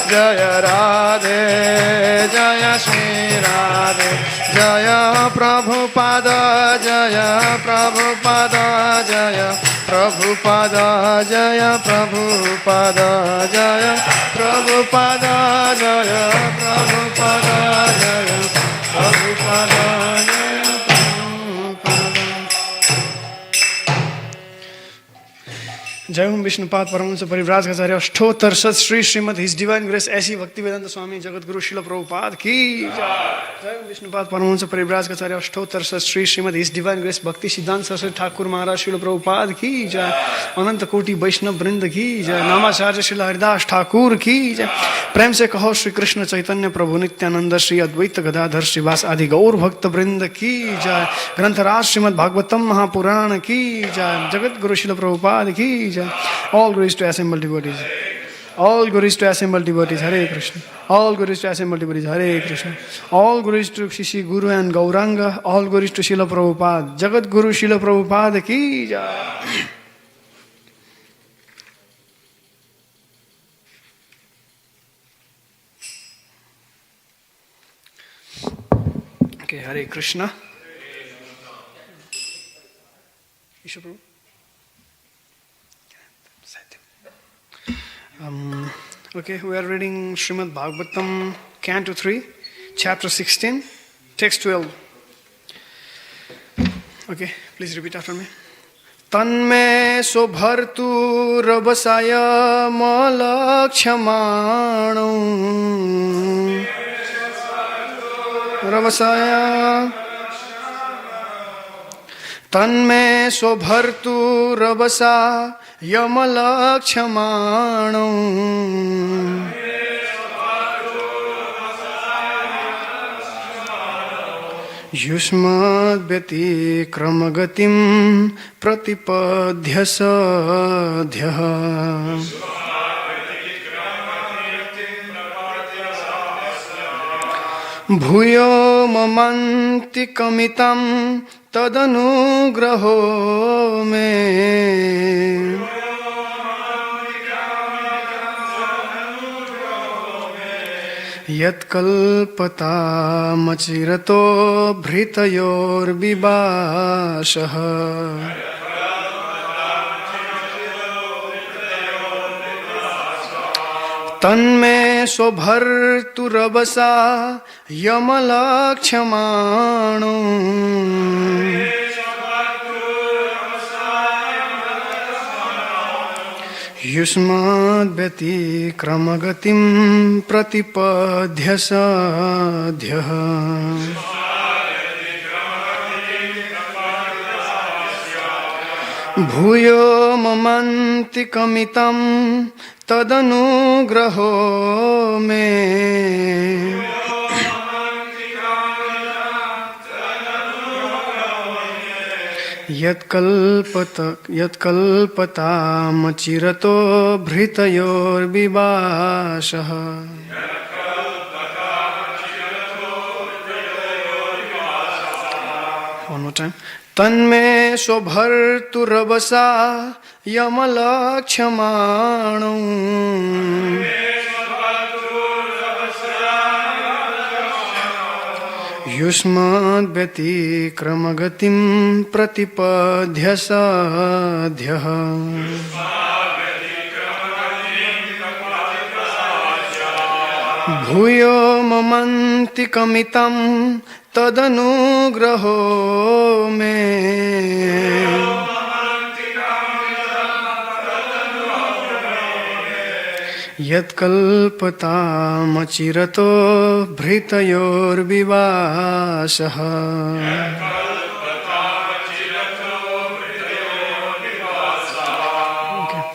जय राधे जय श्री राधे जय प्रभुपाद जय प्रभुपाद जय प्रभुपाद जय प्रभुपाद जय प्रभुपाद जय प्रभुपाद जय प्रभुपाद जय जय ओम विष्णुपाद परमहंस परिव्राजकाचार्य अष्टोत्तर सत Shri Srimad his divine grace A C भक्ति वेदांत स्वामी जगत गुरु शिल प्रभुपाद की जय ओम विष्णुपाद परमहंस परिव्राजकाचार्य अष्टोत्तर सत Shri Srimad his divine grace Bhaktisiddhanta Saraswati Thakur महाराज शिल प्रभुपाद की जय अनंत कोटि वैष्णव वृंद की जय नामाचार्य श्री हरिदास ठाकुर की जय प्रेम से कहो श्री कृष्ण चैतन्य प्रभु नित्यानंद श्री अद्वैत गदाधर श्रीवास आदि गौर भक्त वृंद की जय ग्रंथराज श्रीमद भागवतम महापुराण की जय जगत गुरु शिल प्रभुपाद की जय all glories to assembled devotees all glories to assembled devotees Hare Krishna all glories to assembled devotees Hare Krishna all glories to Shishi Guru and Gauranga all glories to Srila Prabhupada Jagat Guru Srila Prabhupada ki jai okay Hare Krishna Isha Prabhu okay, we are reading Srimad Bhagavatam, Canto 3, Chapter 16, Text 12. Okay, please repeat after me. Tanme sobhartu rabasaya malakshmano rabasaya तन्मे शोभर्तु रवसा यमलक्ष्मणो युष्मद्व्यतिक्रमगतिं प्रतिपद्य सद्यः भूयो ममन्तिकमितं तदनुग्रहो मे यत्कल्पतामचिरतो भृतयोर्विभाषः तन्मे शोभर्तुरवसा यमलक्ष्मणो युष्मद्व्यतिक्रमगतिं प्रतिपद्य सद्यः भूयो ममन्तिकमितं तदनुग्रहो मे यत्कल्पतामचिरतो भृतयोर्विभाषः One more time. तन्मे शोभर्तुरवसा यमलक्ष्मणो युष्मद्व्यतिक्रमगतिं प्रतिपद्य सद्यः भूयो ममन्तिकमितं तदनुग्रहो मे यत्कल्पतामचिरतो भृतयोर्विभाषः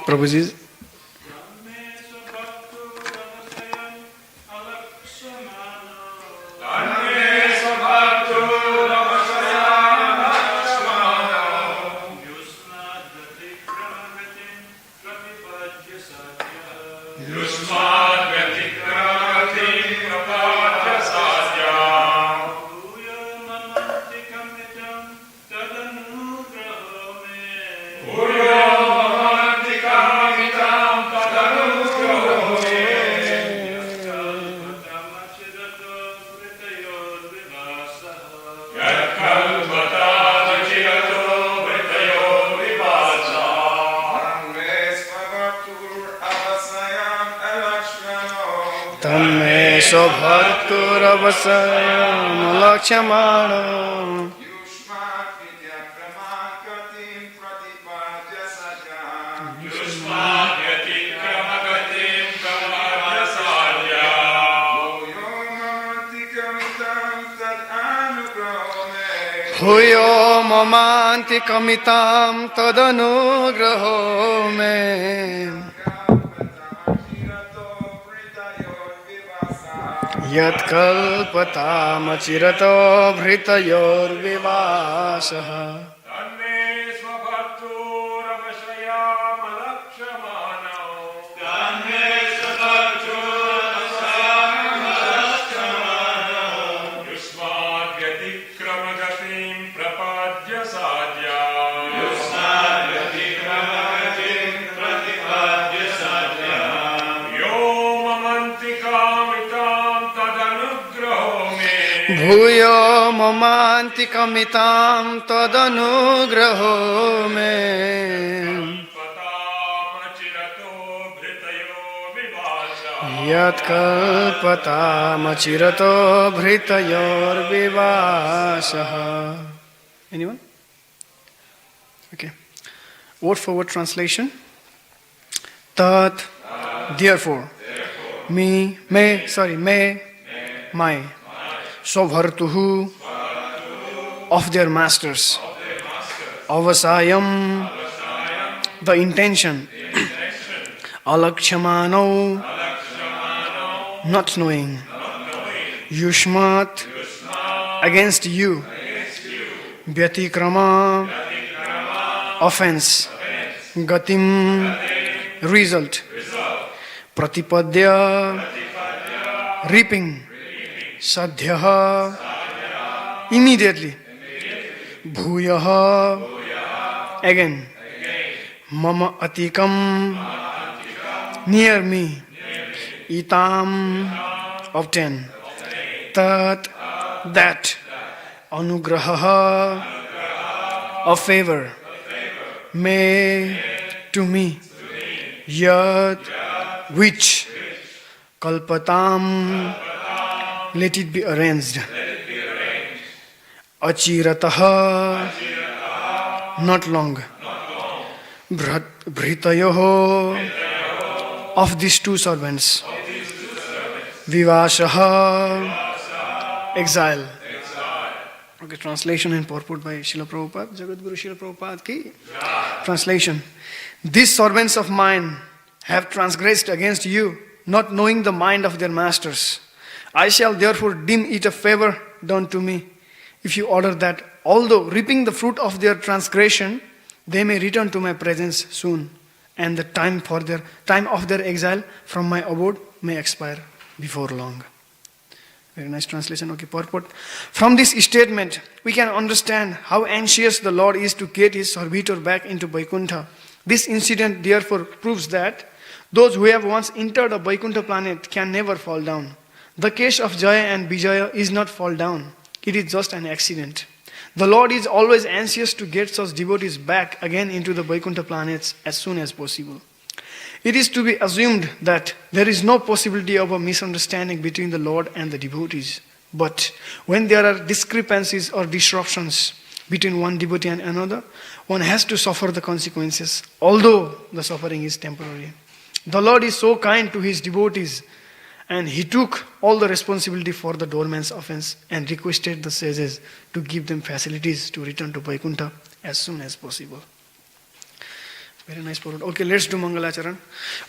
प्रभु जी Ura तन्मे स्वभर्तुरवसयमलक्ष्यमाणो भूयो ममान्तिकमितां तदनुग्रहो मे यत्कल्पतामचिरतो भृतयोर्विवासः भूयो ममान्तिकमितां तदनुग्रहो मे यत्कल्पतामचिरतो भृतयोर्विवासः. Anyone? Okay. Word for word translation. Tat, therefore. Me, may, my. Sobhartuhu, of their masters. Avasayam, the intention. Alakshmano, not knowing. Yushmat, against you. Vyatikrama, offense. Gatim, result. Pratipadya, reaping. Sadhyaha, immediately. Bhuyaha, again. Mama atikam, near me. Itam, obtain. Tat, that. Anugraha, of favor. Me, to me. Yat, which. Kalpatam, let it be arranged. Achirataha, not long. Bhritayoho, of these two servants. Vivashaha, exile. Okay, translation and purport by Srila Prabhupada, Jagadguru Srila Prabhupada ki. Translation. These servants of mine have transgressed against you, not knowing the mind of their masters. I shall therefore deem it a favor done to me, if you order that, although reaping the fruit of their transgression, they may return to my presence soon, and the time of their exile from my abode may expire before long. Very nice translation. Okay, purport. From this statement, we can understand how anxious the Lord is to get his servitor back into Vaikuntha. This incident therefore proves that those who have once entered a Vaikuntha planet can never fall down. The case of Jaya and Vijaya is not fall down. It is just an accident. The Lord is always anxious to get such devotees back again into the Vaikuntha planets as soon as possible. It is to be assumed that there is no possibility of a misunderstanding between the Lord and the devotees. But when there are discrepancies or disruptions between one devotee and another, one has to suffer the consequences, although the suffering is temporary. The Lord is so kind to his devotees, and he took all the responsibility for the doorman's offense and requested the sages to give them facilities to return to Vaikuntha as soon as possible. Very nice purport. Okay, let's do Mangalacharan.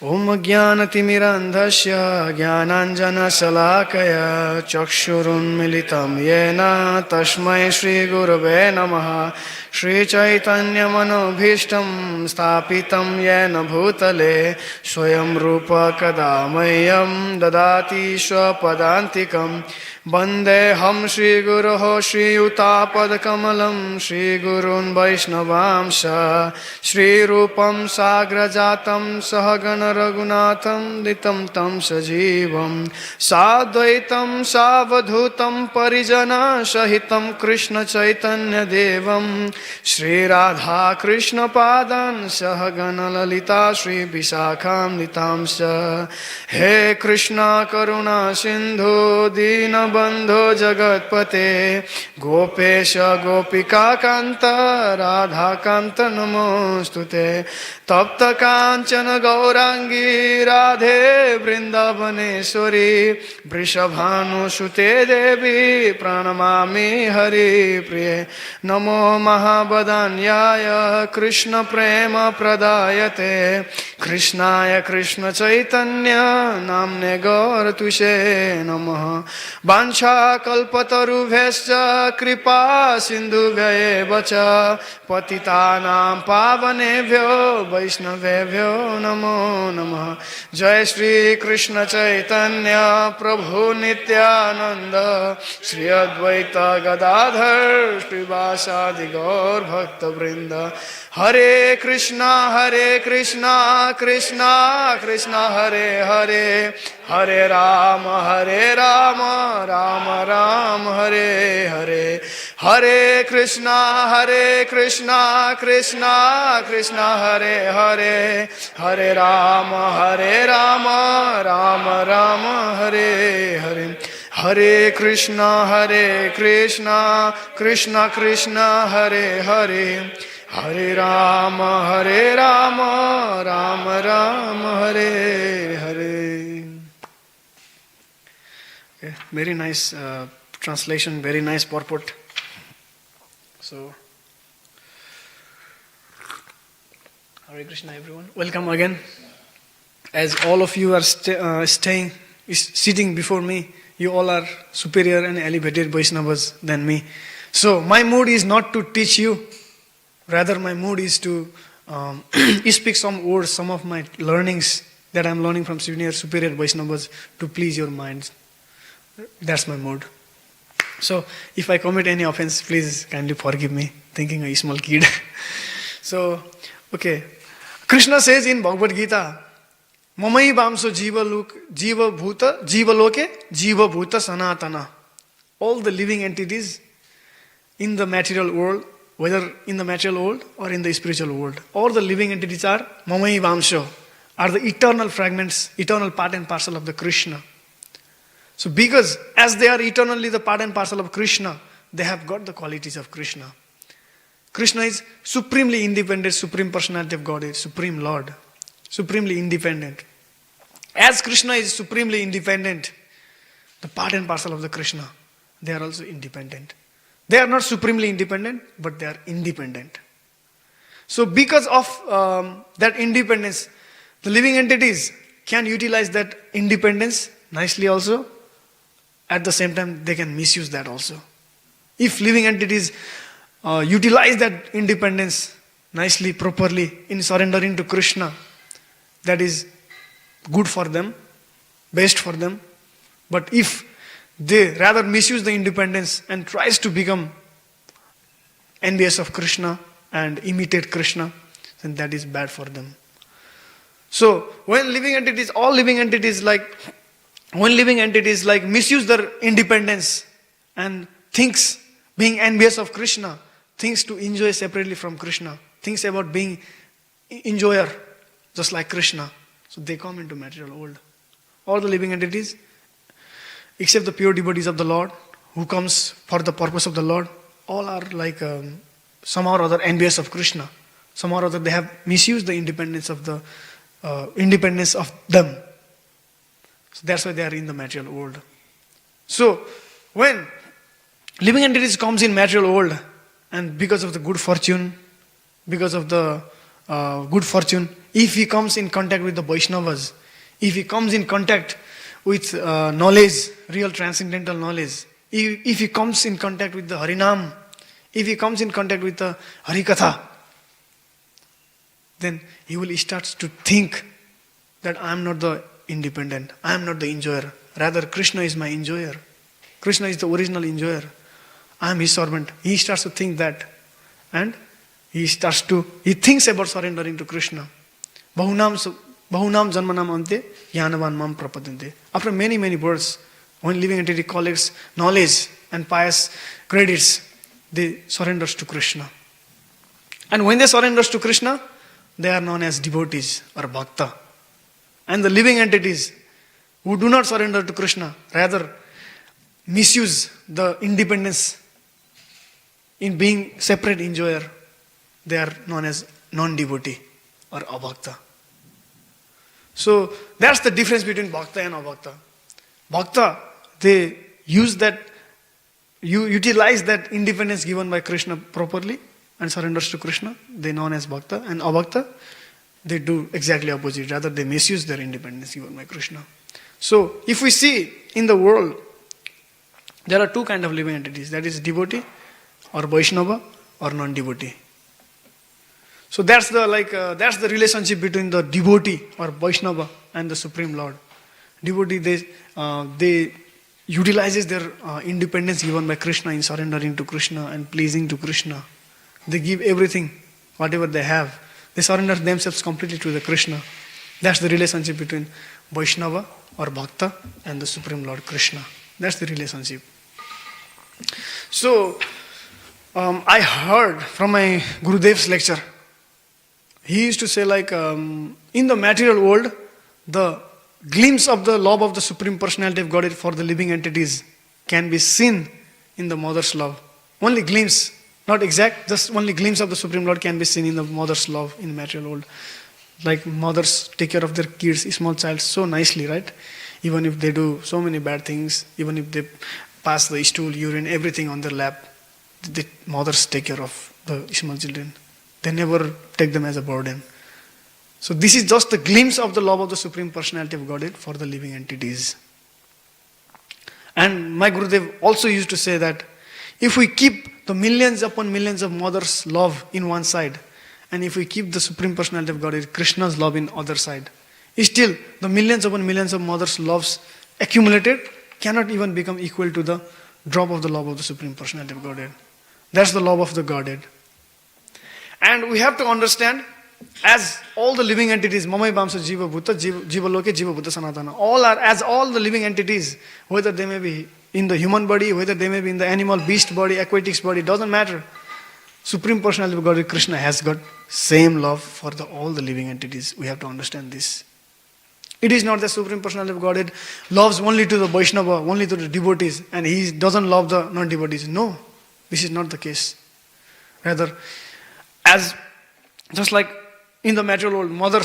Om Jnanatimirandhasya Jnananjana Salakaya Chakshurun Militam Yena Tashmai Shri Gurave Namaha Shri Chaitanya Manobhishtam Stapitam Yena Bhutale Swayam Rupa Kadamayam Dadati Swapadantikam Bandeham Shri Guruho Shri Utapad Kamalam Shri Gurun Vaishnavamsha Shri Rupa Sattvam Sagrajatam Sahagana Raghunatham Ditam Tam Sajivam Sadvaitam Savadhutam Parijana Sahitam Krishna Chaitanya Devam Shri Radha Krishna Padan Sahagana Lalita Shri Visakham Nitamsa He Krishna Karuna Sindhu Dina Bandho Jagatpate Gopesha Gopika Kanta Radha Kanta Namostute Tapta Kanchana Gaurangi Radhe Vrindavaneshwari Vrishabhanu Sute Devi Pranamami Hari Priye Namo Mahabadanyaya Krishna Prema Pradayate Krishnaya Krishna Chaitanya Namne Gaur Tushe Namaha Vancha Kalpatarubhyascha Kripa Sindhubhya Vacha Patitanam Pavanebhyo Vaishnavebhyo Namo Namaha Jai Shri Krishna Chaitanya Prabhu Nityananda Shri Advaita Gadadhar Shri Vasadi Gaur Bhakta Vrinda Hare Krishna Krishna Krishna Hare Hare Hare Rama Rama Rama Hare Hare Hare Krishna Krishna Krishna Hare Hare Hare Rama Rama Rama Hare Hare Hare Krishna Krishna Krishna Hare Hare Hare Rama Rama Rama Hare Hare. Okay, very nice translation, very nice purport. So, Hare Krishna everyone. Welcome again. As all of you are sitting before me, you all are superior and elevated Vaishnavas than me. So, my mood is not to teach you. Rather, my mood is to speak some words, some of my learnings that I am learning from superior Vaishnavas to please your minds. That's my mood. So, if I commit any offense, please kindly forgive me, thinking a small kid. So, okay. Krishna says in Bhagavad Gita, Mamai Vamso Jiva Loke Jiva Bhuta Sanatana. All the living entities in the material world, whether in the material world or in the spiritual world, all the living entities are Mamai Vamsho, are the eternal fragments, eternal part and parcel of the Krishna. So because as they are eternally the part and parcel of Krishna, they have got the qualities of Krishna. Krishna is supremely independent, supreme personality of Godhead, supreme Lord, supremely independent. As Krishna is supremely independent, the part and parcel of the Krishna, they are also independent. They are not supremely independent, but they are independent. So because of that independence, the living entities can utilize that independence nicely also. At the same time, they can misuse that also. If living entities utilize that independence nicely, properly, in surrendering to Krishna, that is good for them, best for them. But if they rather misuse the independence and tries to become envious of Krishna and imitate Krishna, then that is bad for them. So when living entities misuse their independence and thinks being envious of Krishna, thinks to enjoy separately from Krishna, thinks about being enjoyer just like Krishna, so they come into material world. All the living entities, except the pure devotees of the Lord, who comes for the purpose of the Lord, all are like somehow or other envious of Krishna. Somehow or other they have misused the independence of them. So that's why they are in the material world. So when living entities comes in material world, and because of the good fortune, if he comes in contact with the Vaishnavas, if he comes in contact with knowledge, real transcendental knowledge, if he comes in contact with the Harinam, if he comes in contact with the Harikatha, then he will start to think that I am not the independent, I am not the enjoyer. Rather, Krishna is my enjoyer. Krishna is the original enjoyer. I am his servant. He starts to think that, and he thinks about surrendering to Krishna. Bahunam janmanam ante yanavan mam prapadante. After many, many births, when living entity collects knowledge and pious credits, they surrenders to Krishna. And when they surrenders to Krishna, they are known as devotees or bhakta. And the living entities who do not surrender to Krishna, rather misuse the independence in being separate enjoyer, they are known as non-devotee or abhakta. So that's the difference between bhakta and abhakta. Bhakta, they utilize that independence given by Krishna properly and surrenders to Krishna. They are known as bhakta. And abhakta, they do exactly opposite. Rather, they misuse their independence given by Krishna. So if we see in the world, there are two kinds of living entities. That is devotee or Vaishnava or non-devotee. So that's the relationship between the devotee or Vaishnava and the Supreme Lord. Devotee, they utilizes their independence given by Krishna in surrendering to Krishna and pleasing to Krishna. They give everything, whatever they have. They surrender themselves completely to the Krishna. That's the relationship between Vaishnava or Bhakta and the Supreme Lord Krishna. That's the relationship. So, I heard from my Gurudev's lecture, he used to say in the material world, the glimpse of the love of the Supreme Personality of Godhead for the living entities can be seen in the mother's love. Only glimpse, not exact, just only glimpse of the Supreme Lord can be seen in the mother's love in the material world. Like mothers take care of their kids, small child, so nicely, right? Even if they do so many bad things, even if they pass the stool, urine, everything on their lap, the mothers take care of the small children. They never take them as a burden. So this is just a glimpse of the love of the Supreme Personality of Godhead for the living entities. And my Gurudev also used to say that if we keep the millions upon millions of mothers' love in one side, and if we keep the Supreme Personality of Godhead, Krishna's love in other side, still the millions upon millions of mothers' loves accumulated cannot even become equal to the drop of the love of the Supreme Personality of Godhead. That's the love of the Godhead. And we have to understand, as all the living entities, Mamai Bamsa Jiva Bhuta, Jiva Loke, Jiva Bhuta Sanatana, all the living entities, whether they may be in the human body, whether they may be in the animal, beast body, aquatics body, doesn't matter. Supreme Personality of Godhead, Krishna, has got same love for all the living entities. We have to understand this. It is not the Supreme Personality of Godhead loves only to the Vaishnava, only to the devotees, and he doesn't love the non-devotees. No, this is not the case. Rather, just like in the material world, mother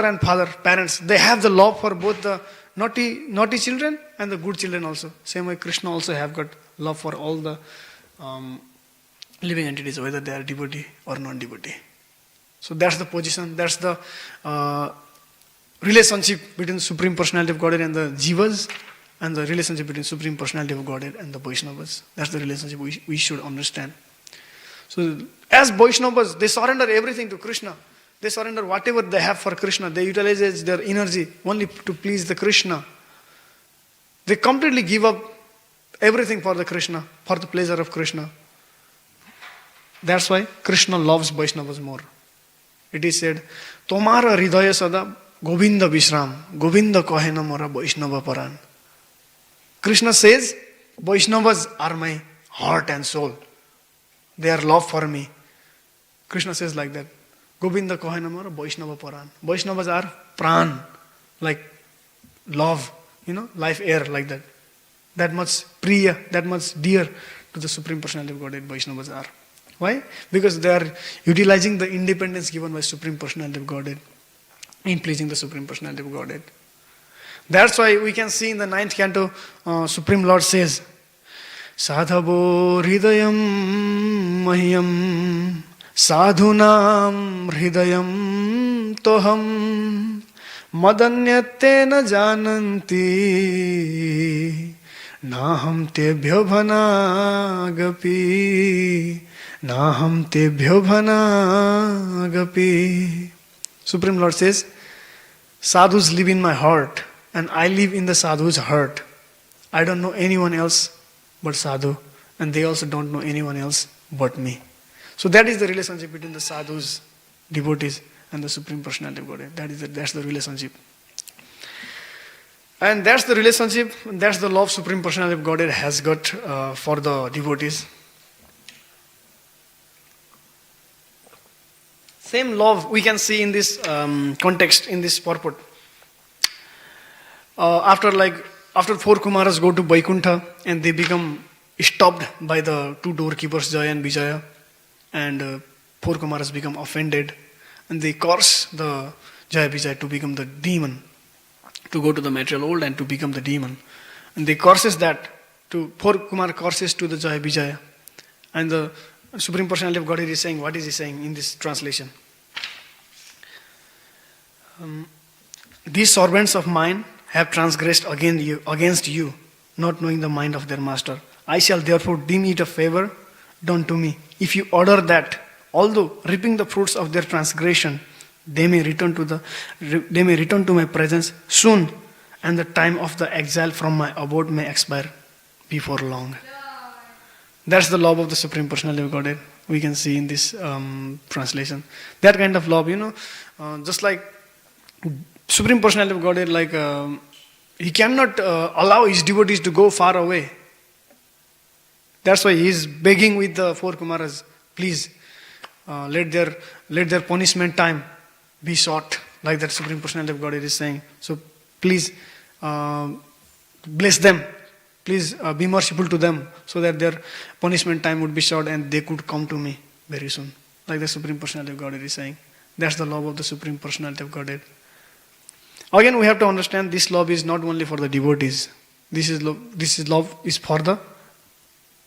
and father, parents, they have the love for both the naughty children and the good children also. Same way Krishna also have got love for all the living entities, whether they are devotee or non-devotee. So that's the position, that's the relationship between Supreme Personality of Godhead and the Jivas, and the relationship between Supreme Personality of Godhead and the Vaishnavas. That's the relationship we should understand. So as Vaishnavas, they surrender everything to Krishna. They surrender whatever they have for Krishna. They utilize their energy only to please the Krishna. They completely give up everything for the Krishna, for the pleasure of Krishna. That's why Krishna loves Vaishnavas more. It is said, Tomara hridaya sada Govinda Vishram, Govinda kahena mora Vaishnava paran. Krishna says, Vaishnavas are my heart and soul. They are love for me. Krishna says like that. Govinda kahena mora Vaishnava paran. Vaishnavas are pran, like love, life air, like that. That much priya, that much dear to the Supreme Personality of Godhead, Vaishnavas are. Why? Because they are utilizing the independence given by Supreme Personality of Godhead in pleasing the Supreme Personality of Godhead. That's why we can see in the 9th canto, Supreme Lord says, Sadhavo hridayam mahyam sadhunam hridayam toham madanyate na jananti naham tebhyo bhanagapi naham tebhyo bhanagapi. Supreme Lord says, sadhus live in my heart and I live in the sadhu's heart. I don't know anyone else but sadhu, and they also don't know anyone else but me. So that is the relationship between the sadhus, devotees, and the Supreme Personality of Godhead. That's the relationship. And that's the relationship, that's the love Supreme Personality of Godhead has got for the devotees. Same love we can see in this context, in this purport. After four Kumaras go to Vaikuntha and they become stopped by the two doorkeepers, Jaya and Vijaya, and four Kumaras become offended, and they curse the Jaya Vijaya to become the demon, to go to the material world and to become the demon. And they curses that, four Kumar curses to the Jaya Vijaya. And the Supreme Personality of Godhead is saying, what is he saying in this translation? These servants of mine have transgressed against you, not knowing the mind of their master. I shall therefore deem it a favor done to me, if you order that, although reaping the fruits of their transgression, they may return to my presence soon, and the time of the exile from my abode may expire before long. That's the love of the Supreme Personality of Godhead. We can see in this translation. That kind of love, just like Supreme Personality of Godhead, he cannot allow his devotees to go far away. That's why he is begging with the four Kumaras, please let their punishment time be short, like that Supreme Personality of Godhead is saying. So please bless them, please be merciful to them, so that their punishment time would be short and they could come to me very soon, like the Supreme Personality of Godhead is saying. That's the love of the Supreme Personality of Godhead. Again, we have to understand this love is not only for the devotees. This love is for the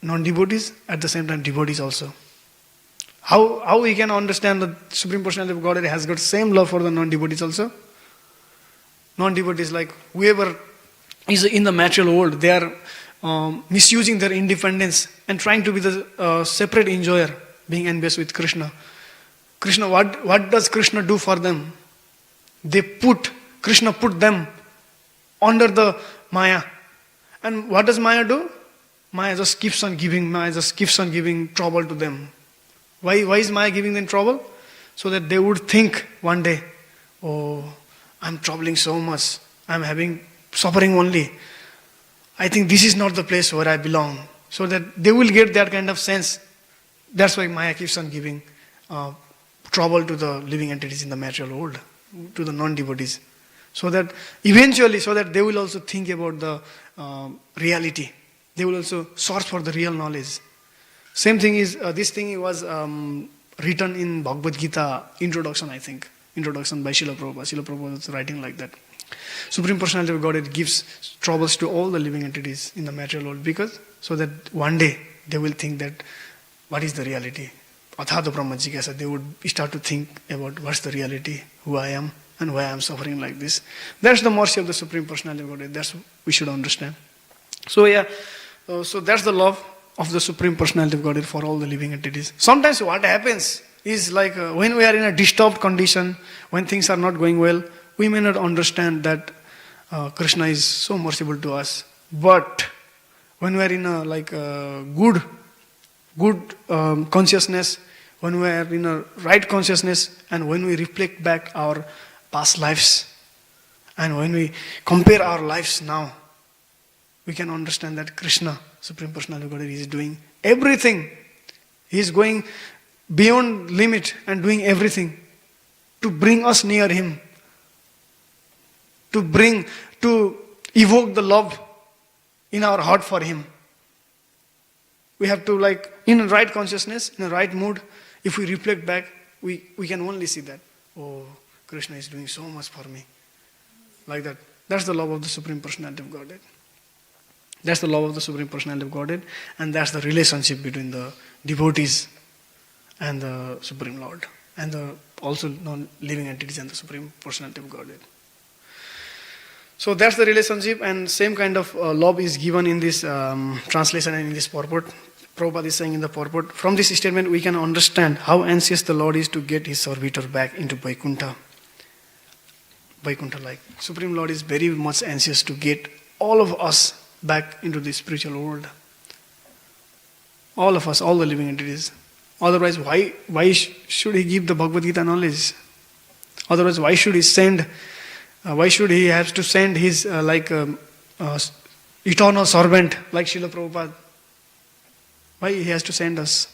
non-devotees, at the same time devotees also. How we can understand the Supreme Personality of Godhead has got same love for the non-devotees also? Non-devotees, like whoever is in the material world, they are misusing their independence and trying to be the separate enjoyer, being envious with Krishna. Krishna, what does Krishna do for them? Krishna put them under the Maya. And what does Maya do? Maya just keeps on giving trouble to them. Why is Maya giving them trouble? So that they would think one day, oh, I'm troubling so much. I'm having suffering only. I think this is not the place where I belong. So that they will get that kind of sense. That's why Maya keeps on giving trouble to the living entities in the material world, to the non-devotees. So that eventually, they will also think about the reality. They will also search for the real knowledge. Same thing is, this thing was written in Bhagavad Gita introduction, I think. Introduction by Srila Prabhupada. Srila Prabhupada was writing like that. Supreme Personality of Godhead gives troubles to all the living entities in the material world, because so that one day they will think that what is the reality? Athado Brahma Jigyasa. They would start to think about what's the reality, who I am, and why I am suffering like this. That's the mercy of the Supreme Personality of Godhead. That's what we should understand. So so that's the love of the Supreme Personality of Godhead for all the living entities. Sometimes what happens is when we are in a disturbed condition, when things are not going well, we may not understand that Krishna is so merciful to us. But when we are in a good consciousness, when we are in a right consciousness, and when we reflect back our past lives, and when we compare our lives now, we can understand that Krishna, Supreme Personality of Godhead, is doing everything. He is going beyond limit and doing everything to bring us near Him, to evoke the love in our heart for Him. We have to, in a right consciousness, in a right mood, if we reflect back, we can only see that, oh, Krishna is doing so much for me. Like that. That's the love of the Supreme Personality of Godhead. That's the love of the Supreme Personality of Godhead, and that's the relationship between the devotees and the Supreme Lord, and the also non-living entities and the Supreme Personality of Godhead. So that's the relationship, and same kind of love is given in this translation and in this purport. Prabhupada is saying in the purport, from this statement we can understand how anxious the Lord is to get His servitor back into Vaikuntha. Vaikuntha-like. Supreme Lord is very much anxious to get all of us back into the spiritual world. All of us, all the living entities. Otherwise, why should he give the Bhagavad Gita knowledge? Otherwise, why should he send? Why should he have to send his eternal servant like Srila Prabhupada? Why he has to send us?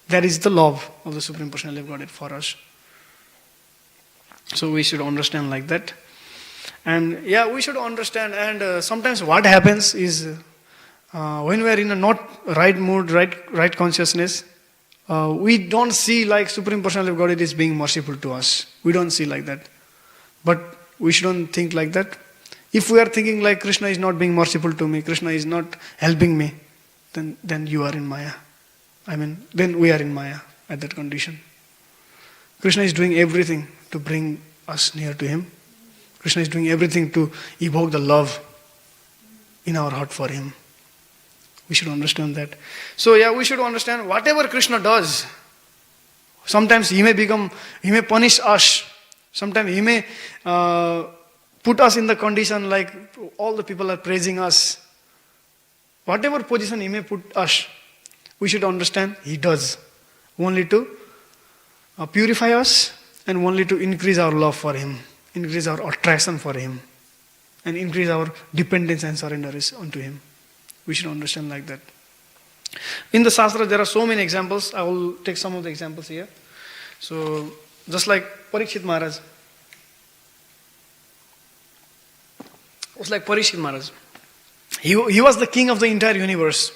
That is the love of the Supreme Personality of Godhead for us. So we should understand like that. And we should understand. And sometimes what happens is when we are in a not right mood, right consciousness, we don't see like Supreme Personality of Godhead is being merciful to us. We don't see like that. But we shouldn't think like that. If we are thinking like Krishna is not being merciful to me, Krishna is not helping me, then you are in Maya. Then we are in Maya at that condition. Krishna is doing everything to bring us near to Him. Krishna is doing everything to evoke the love in our heart for Him. We should understand that. So we should understand whatever Krishna does. Sometimes He may punish us. Sometimes He may put us in the condition like all the people are praising us. Whatever position He may put us, we should understand He does only to purify us and only to increase our love for Him, increase our attraction for Him, and increase our dependence and surrender unto Him. We should understand like that. In the Shastra, there are so many examples. I will take some of the examples here. So, just like Parikshit Maharaj. It's like Parikshit Maharaj. He was the king of the entire universe.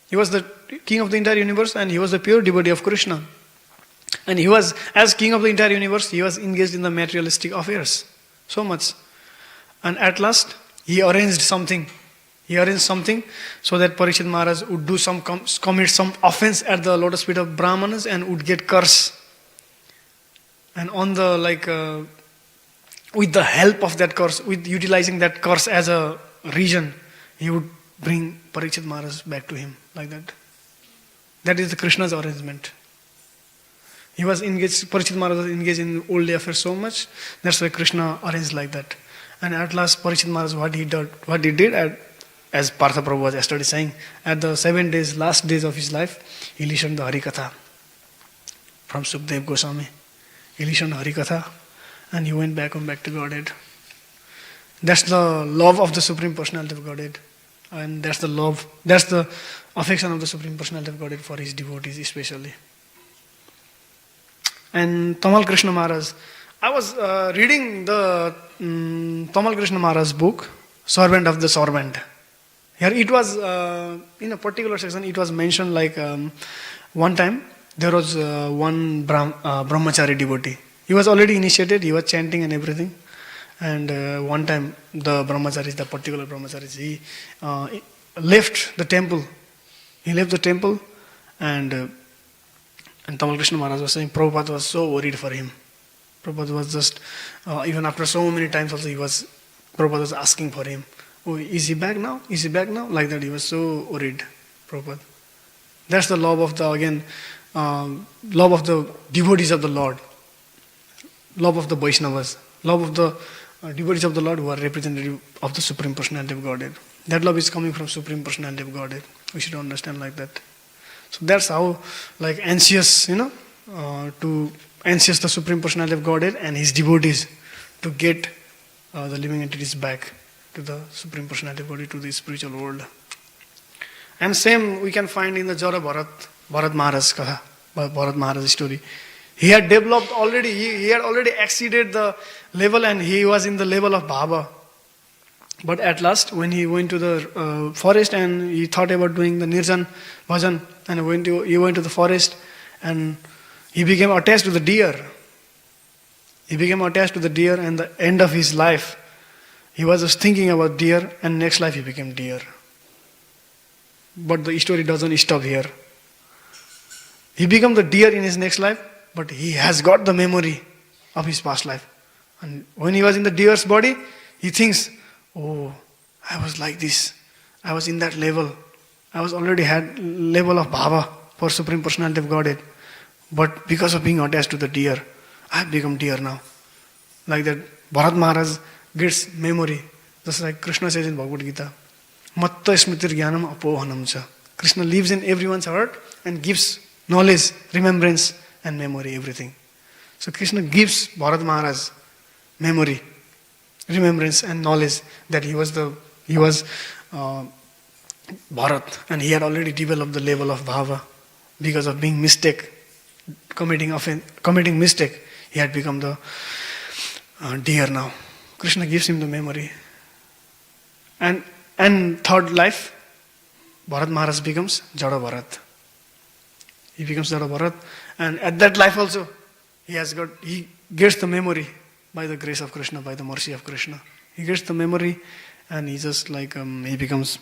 He was the king of the entire universe and he was the pure devotee of Krishna. And he was, as king of the entire universe, he was engaged in the materialistic affairs. So much. And at last, he arranged something. So that Parikshit Maharaj would commit some offense at the lotus feet of Brahmanas and would get curse. And on the with the help of that curse, with utilizing that curse as a reason, he would bring Parikshit Maharaj back to him like that. That is the Krishna's arrangement. Parikshit Maharaj was engaged in worldly affairs so much, that's why Krishna arranged like that. And at last Parikshit Maharaj, what he did, as Partha Prabhu was yesterday saying, at the 7 days, last days of his life, he listened to Harikatha from Sukdev Goswami. He listened to Harikatha and he went back to Godhead. That's the love of the Supreme Personality of Godhead. And that's the affection of the Supreme Personality of Godhead for His devotees especially. And Tamal Krishna Maharaj, I was reading the Tamal Krishna Maharaj's book, Servant of the Servant. Here it was, in a particular section, it was mentioned like one time there was one brahmachari devotee. He was already initiated, he was chanting and everything. And one time the particular brahmacharis, he left the temple. And Tamal Krishna Maharaj was saying Prabhupada was so worried for him. Prabhupada was just, even after so many times also Prabhupada was asking for him. Oh, is he back now? Like that, he was so worried, Prabhupada. That's the love of love of the devotees of the Lord. Love of the Vaishnavas. Love of the devotees of the Lord who are representative of the Supreme Personality of Godhead. That love is coming from Supreme Personality of Godhead. We should understand like that. So that's how anxious, to anxious the Supreme Personality of Godhead and His devotees to get the living entities back to the Supreme Personality of Godhead, to the spiritual world. And same we can find in the Jara Bharat Maharaj Katha, Bharat Maharaj story. He had developed already, he had already exceeded the level and he was in the level of Bhava. But at last, when he went to the forest and he thought about doing the Nirjan Bhajan, and he went to the forest and he became attached to the deer. And the end of his life, he was just thinking about deer, and next life he became deer. But the story doesn't stop here. He became the deer in his next life, but he has got the memory of his past life. And when he was in the deer's body, he thinks, oh, I was like this. I was in that level. I was already had level of bhava for Supreme Personality of Godhead. But because of being attached to the deer, I have become deer now. Like that, Bharat Maharaj gets memory. Just like Krishna says in Bhagavad Gita, Matta smritir jnanam apohanam cha. Krishna lives in everyone's heart and gives knowledge, remembrance and memory, everything. So Krishna gives Bharat Maharaj memory, remembrance and knowledge that he was Bharat, and he had already developed the level of bhava. Because of being committing mistake, he had become the deer now. Krishna gives him the memory. And third life, Bharat Maharaj becomes Jada Bharat. He becomes Jada Bharat, and at that life also, he gets the memory by the grace of Krishna, by the mercy of Krishna. He gets the memory, and he just he becomes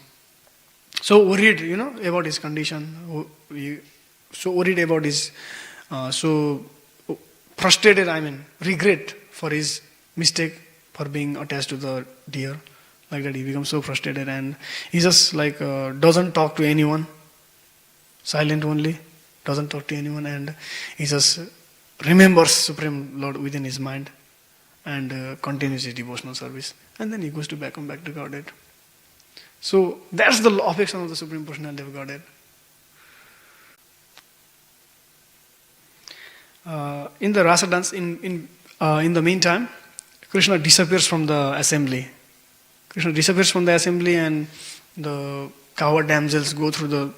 so worried, about his condition. So worried about his, so frustrated, regret for his mistake for being attached to the deer. Like that, he becomes so frustrated, and he just doesn't talk to anyone, silent only, doesn't talk to anyone, and he just remembers Supreme Lord within his mind and continues his devotional service. And then he goes back to Godhead. So that's the affection of the Supreme Personality of Godhead. In the rasa dance, in the meantime, Krishna disappears from the assembly. And the coward damsels go through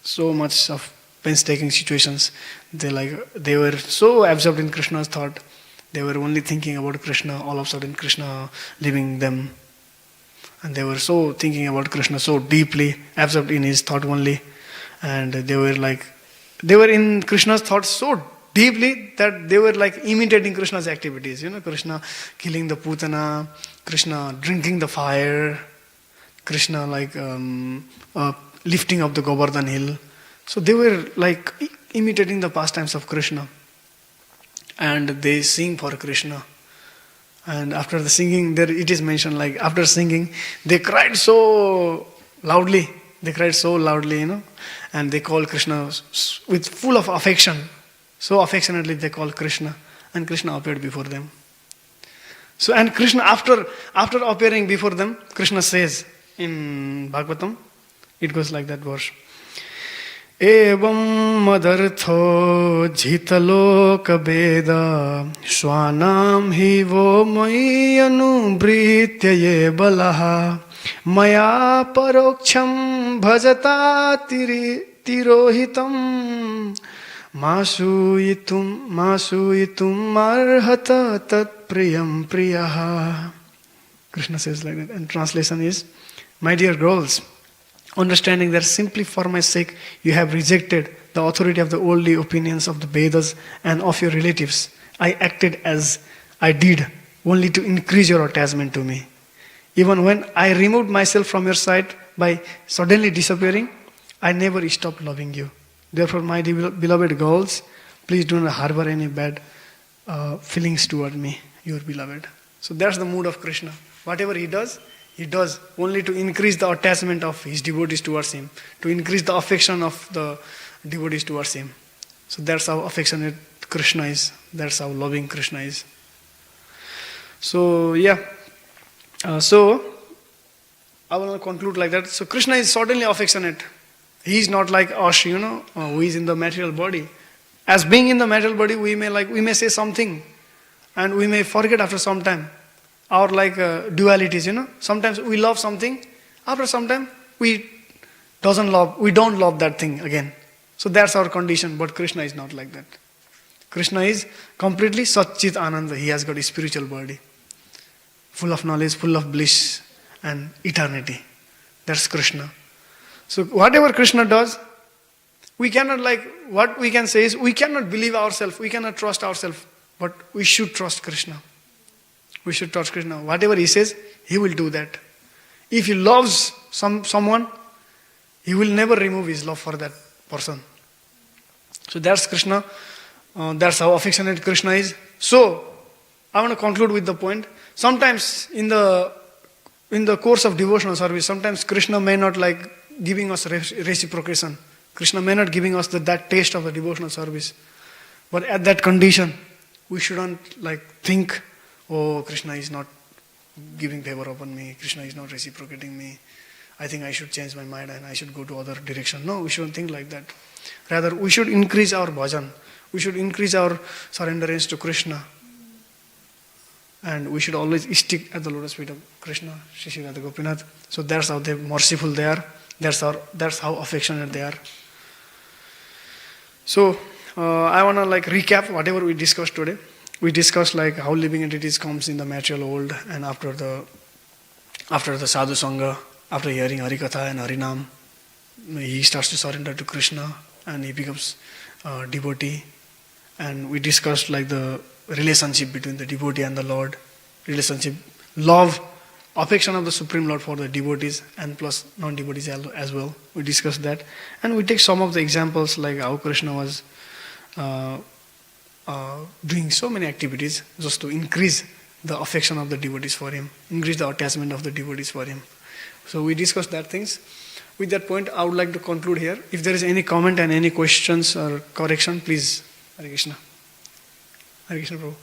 so much of painstaking situations. They were so absorbed in Krishna's thought. They were only thinking about Krishna. All of a sudden, Krishna leaving them, and they were so thinking about Krishna so deeply, absorbed in his thought only, and they were in Krishna's thoughts so deeply that they were imitating Krishna's activities. Krishna killing the putana, Krishna drinking the fire, Krishna lifting up the Govardhan hill. So they were imitating the pastimes of Krishna, and they sing for Krishna. And after the singing, there it is mentioned after singing, they cried so loudly, and they called Krishna with full of affection. So affectionately they called Krishna, and Krishna appeared before them. So, and Krishna, after appearing before them, Krishna says in Bhagavatam, it goes like that verse. Evam madartho jitaloka veda swanam hivo mayanu britya ye balaha maya paroksham bhajata tirohitam Masuyitum arhata tat priyam priyaha. Krishna says like that, and translation is, my dear girls, understanding that simply for my sake you have rejected the authority of the worldly opinions of the Vedas and of your relatives, I acted as I did only to increase your attachment to me. Even when I removed myself from your sight by suddenly disappearing, I never stopped loving you. Therefore, my beloved girls, please do not harbor any bad feelings toward me, your beloved. So that's the mood of Krishna. Whatever he does only to increase the attachment of his devotees towards him, to increase the affection of the devotees towards him. So that's how affectionate Krishna is. That's how loving Krishna is. So so I will conclude like that. So Krishna is certainly affectionate. He is not like us, who is in the material body. As being in the material body, we may say something, and we may forget after some time. Our dualities, Sometimes we love something, after some time we don't love that thing again. So that's our condition. But Krishna is not like that. Krishna is completely Satchit Ananda. He has got a spiritual body, full of knowledge, full of bliss and eternity. That's Krishna. So whatever Krishna does, we cannot what we can say is, we cannot believe ourselves, we cannot trust ourselves, but we should trust Krishna. We should trust Krishna. Whatever he says, he will do that. If he loves someone, he will never remove his love for that person. So that's Krishna. That's how affectionate Krishna is. So I want to conclude with the point. Sometimes in the course of devotional service, sometimes Krishna may not giving us reciprocation. Krishna may not giving us that taste of the devotional service. But at that condition, we shouldn't think, oh, Krishna is not giving favor upon me, Krishna is not reciprocating me, I think I should change my mind and I should go to other direction. No, we shouldn't think like that. Rather, we should increase our bhajan. We should increase our surrenderance to Krishna. And we should always stick at the lotus feet of Krishna, Shri Radha Gopinath. So that's how merciful they are. That's how affectionate they are. So I want to recap whatever we discussed today. We discussed how living entities comes in the material world, and after the sadhu sangha, after hearing Harikatha and Harinam, he starts to surrender to Krishna and he becomes a devotee. And we discussed the relationship between the devotee and the Lord, relationship, love, affection of the Supreme Lord for the devotees and plus non-devotees as well. We discussed that. And we take some of the examples like how Krishna was doing so many activities just to increase the affection of the devotees for him, increase the attachment of the devotees for him. So we discussed that things. With that point, I would like to conclude here. If there is any comment and any questions or correction, please. Hare Krishna. Hare Krishna Prabhu.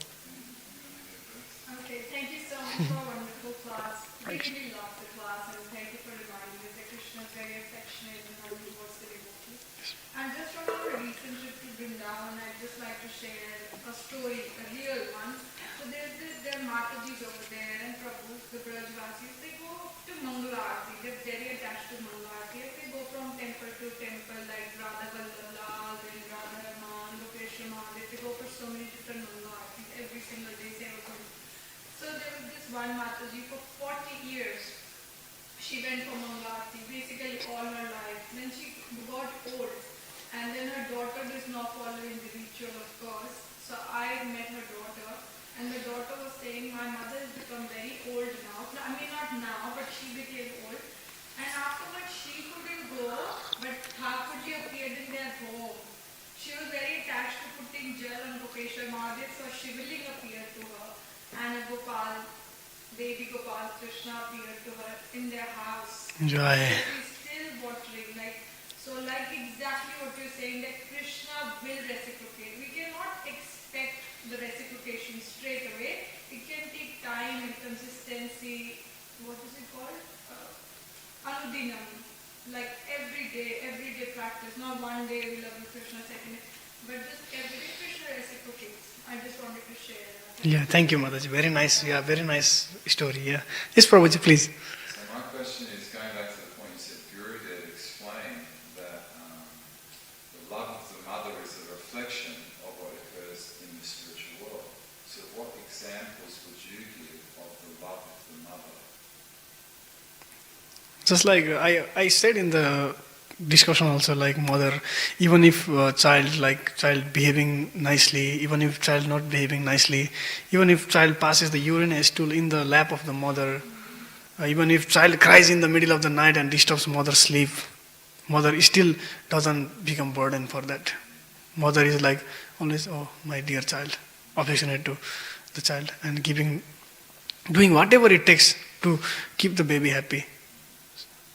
Okay, thank you so much for a wonderful class. We really loved the class, and thank you for reminding us that Krishna is very affectionate and how he was the devotee. And just from our recent trip to Vrindavan, I'd just like to share a story, a real one. So there are Matajis over there and Prabhu, the Brajvasis, they go to Mangala Aarti. They're very attached to Mangala Aarti. They go from temple to temple like Radha Vallabha, then Radha Raman, Lokeshwar Mahadev. They go for so many different Mangala Aartis every single day. They were going. So there was this one Mataji for 40 years. She went for Mangala Aarti basically all her life. Then she got old. And then her daughter is now following the ritual, of course. So I met her daughter. And the daughter was saying, my mother has become very old now. I mean, not now, but she became old. And afterwards, she couldn't go, but Thakurji appeared in their home. She was very attached to putting gel on Gopeshwar Mahadev, so Shivaling appeared to her. And Gopal, baby Gopal Krishna appeared to her in their house. Joy. She's still watering, exactly what you're saying, that Krishna will reciprocate. We cannot expect the reciprocation straight away. It can take time and consistency. What is it called? Anudinam. Like everyday practice. Not one day we love you Krishna, second day. But just everyday Krishna reciprocates. I just wanted to share that. Yeah, thank you, Mataji. Very nice. Yeah, very nice story. Yeah. Yes, Prabhuji, please. So my question is, going back to the point you said, Guru did explain that the love of the mother is a reflection of what occurs in the spiritual world. So what examples would you give of the love of the mother? Just like I said in the discussion also, mother, even if child behaving nicely, even if child not behaving nicely, even if child passes the urine stool in the lap of the mother, even if child cries in the middle of the night and disturbs mother's sleep, mother still doesn't become burden for that. Mother is always, oh my dear child, affectionate to the child and doing whatever it takes to keep the baby happy.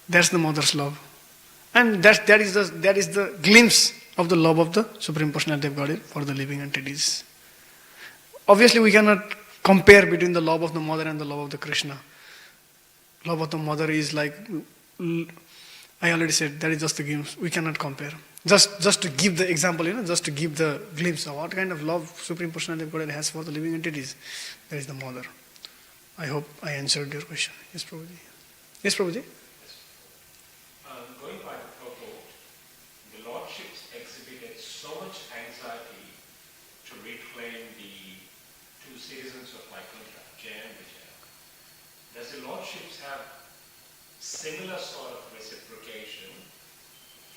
That's the mother's love. And that is the glimpse of the love of the Supreme Personality of Godhead for the living entities. Obviously, we cannot compare between the love of the mother and the love of the Krishna. Love of the mother is I already said, that is just the glimpse. We cannot compare. Just to give the example, just to give the glimpse of what kind of love Supreme Personality of Godhead has for the living entities. That is the mother. I hope I answered your question. Yes, Prabhuji. Yes, Prabhuji. Going by the purport, the lordships exhibited so much anxiety to reclaim the two citizens of Vaikuntha, Jaya and Vijaya. Does the lordships have similar sort of reciprocation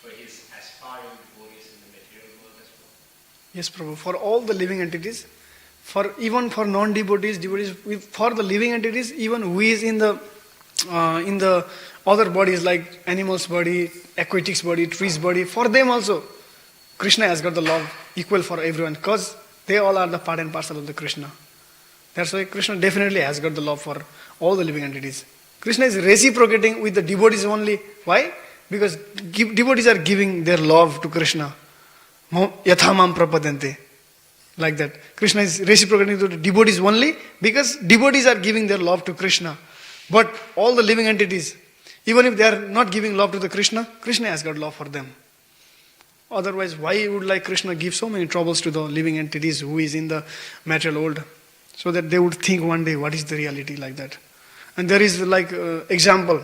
for his aspiring devotees in the material world as well? Yes, Prabhu. For all the living entities, even for non-devotees, for the living entities, even who is in the other bodies like animals' body, aquatics' body, trees' body, for them also, Krishna has got the love equal for everyone because they all are the part and parcel of the Krishna. That's why Krishna definitely has got the love for all the living entities. Krishna is reciprocating with the devotees only. Why? Because devotees are giving their love to Krishna. Yathamam prapadante. Like that. Krishna is reciprocating to the devotees only because devotees are giving their love to Krishna. But all the living entities, Even if they are not giving love to the Krishna, Krishna has got love for them. Otherwise, why would like Krishna give so many troubles to the living entities who is in the material world? So that they would think one day, what is the reality like that? And there is like example.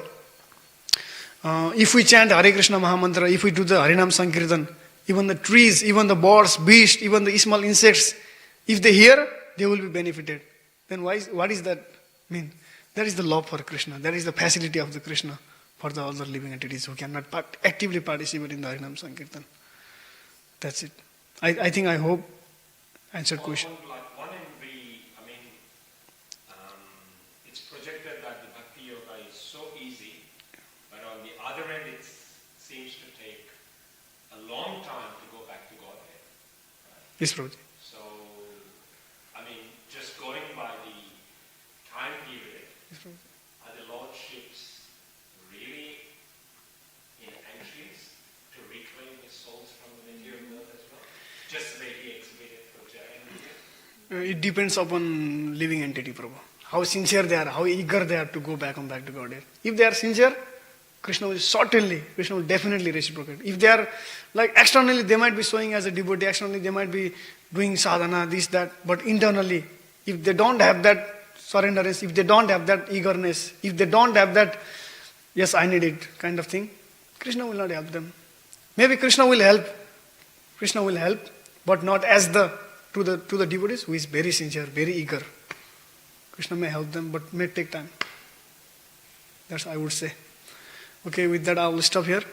If we chant Hare Krishna Mahamantra, if we do the Harinam Sankirtan, even the trees, even the birds, beasts, even the small insects, if they hear, they will be benefited. Then what is that mean? That is the love for Krishna. That is the facility of the Krishna for the other living entities who cannot actively participate in the Harinam Sankirtan. That's it. I think I hope answered question. Like one in the, I mean, it's projected that the Bhakti Yoga is so easy, but on the other end it seems to take a long time to go back to Godhead. Right? Yes, Prabhuji. So, I mean, just going by the time period, Yes, Prabhuji. are the lordships really anxious to reclaim the souls from the material world as well? Just the way he exhibited for Jayan here? It depends upon living entity, Prabhu. How sincere they are, how eager they are to go back to Godhead. If they are sincere, Krishna will definitely reciprocate. If they are like externally, they might be showing as a devotee, externally they might be doing sadhana, this, that, but internally, if they don't have that surrenderance, if they don't have that eagerness, if they don't have that, yes, I need it kind of thing, Krishna will not help them. Maybe Krishna will help, but not as to the devotees who is very sincere, very eager. Krishna may help them, but may take time. That's I would say. Okay, with that I will stop here.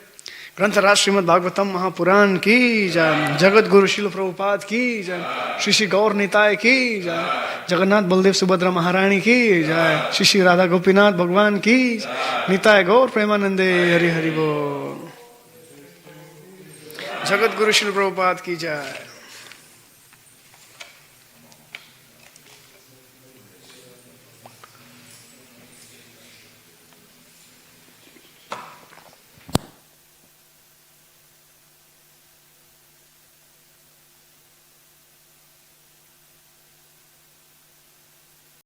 ग्रंथराज Shrimad Bhagavatam Mahapuran की जय, जगत गुरु शिल प्रभुपाद की जय, श्री श्री गौर निताय की जय, जगन्नाथ बलदेव सुभद्रा महारानी की जय, श्री श्री राधा गोपीनाथ भगवान की निताय गौर प्रेमानंदे हरि हरि बोल। जगत गुरु शिल प्रभुपाद की जय।